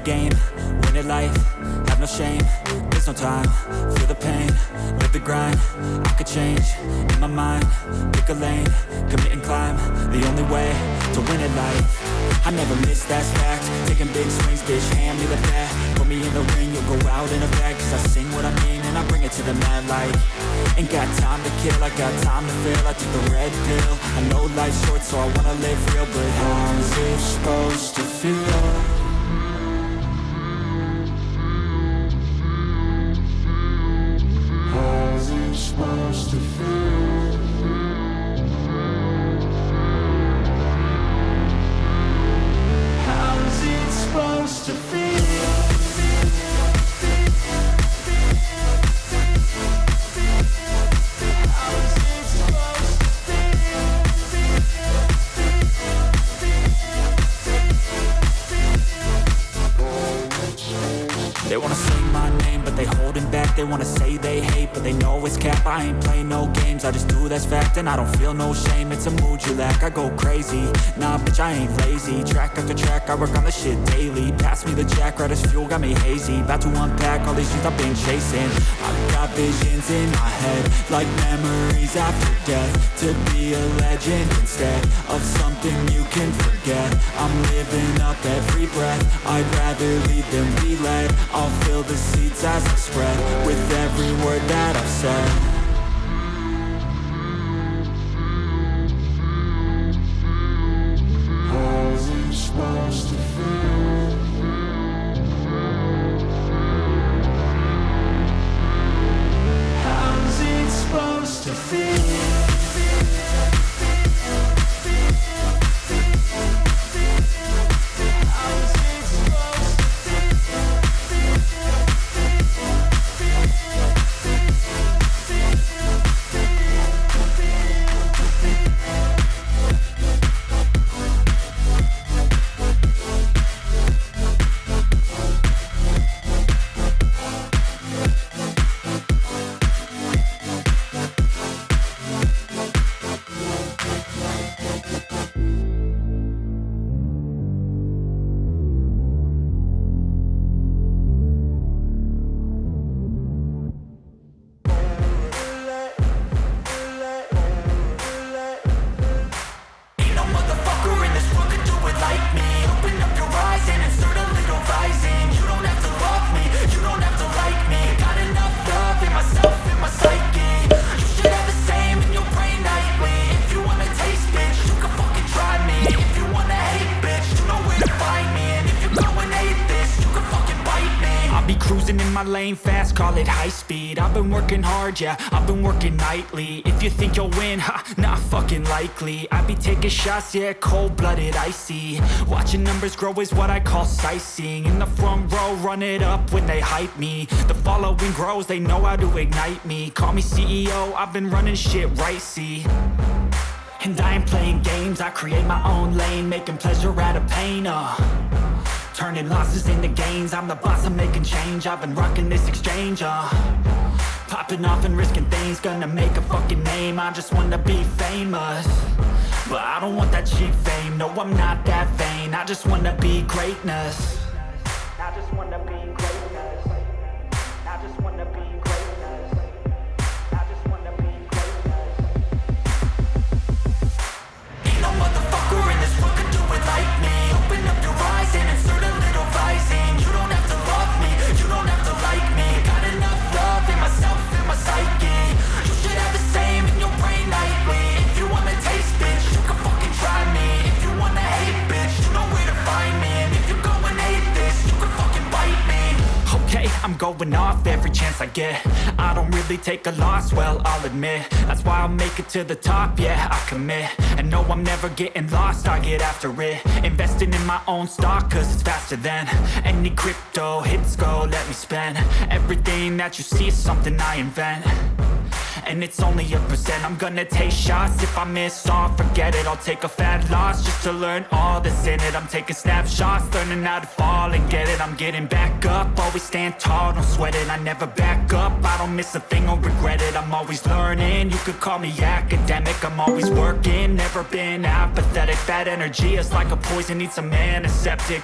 game, win it life, have no shame. There's no time, feel the pain, live the grind. I could change, in my mind, pick a lane, commit and climb. The only way to win at life. I never miss, that's fact. Taking big swings, bitch, hand me the bat. Put me in the ring, you'll go out in a bag. Cause I sing what I mean and I bring it to the mad light. Ain't got time to kill, I got time to feel. I took the red pill, I know life's short so I wanna live real. But how's it supposed to feel? How's it supposed to feel? How's it supposed to feel? They wanna say my name, but they holding back. They wanna say they hate, but they know it's cap. I ain't playing no games, I just do that's fact. And I don't feel no shame, it's a mood you lack. I go crazy, nah bitch I ain't lazy. Track after track, I work on the shit daily. Pass me the jack, right as fuel, got me hazy. About to unpack all these things I've been chasing. I've got visions in my head, like memories after death. To be a legend instead of something you can forget. I'm living up every breath, I'd rather lead than be led. I'll fill the seats as I spread with every word that I've said. How's it supposed to feel? How's it supposed to feel? Lane fast, call it high speed. I've been working hard, yeah, I've been working nightly. If you think you'll win, ha, not fucking likely. I be taking shots, yeah, cold-blooded, icy. Watching numbers grow is what I call sightseeing. In the front row, run it up when they hype me. The following grows, they know how to ignite me. Call me CEO, I've been running shit right, see. And I ain't playing games, I create my own lane. Making pleasure out of pain, turning losses into gains. I'm the boss, I'm making change. I've been rocking this exchange, popping off and risking things. Gonna make a fucking name, I just wanna be famous. But I don't want that cheap fame, no I'm not that vain. I just wanna be greatness. I just wanna be greatness. I just wanna be greatness. I just wanna be greatness. Ain't no motherfucker in this world could do it like me. Open up your eyes and insert a little rising. You don't have to love me, you don't have to like me. Got enough love in myself, in my psyche. You should have the same in your brain nightly. If you wanna taste, bitch, you can fucking try me. If you wanna hate, bitch, you know where to find me. And if you go and hate this, you can fucking bite me. Okay, I'm going off every chance I get. I don't really take a loss, well, I'll admit. That's why I'll make it to the top, yeah, I commit. And no, I'm never getting lost, I get after it. Investing in my own stock, cause it's faster than any crypto hits go, let me spend. Everything that you see is something I invent. And it's only a percent. I'm gonna take shots. If I miss all, forget it. I'll take a fat loss just to learn all that's in it. I'm taking snapshots, learning how to fall and get it. I'm getting back up, always stand tall, don't sweat it. I never back up, I don't miss a thing or regret it. I'm always learning, you could call me academic. I'm always working, never been apathetic. Bad energy is like a poison, needs some antiseptic.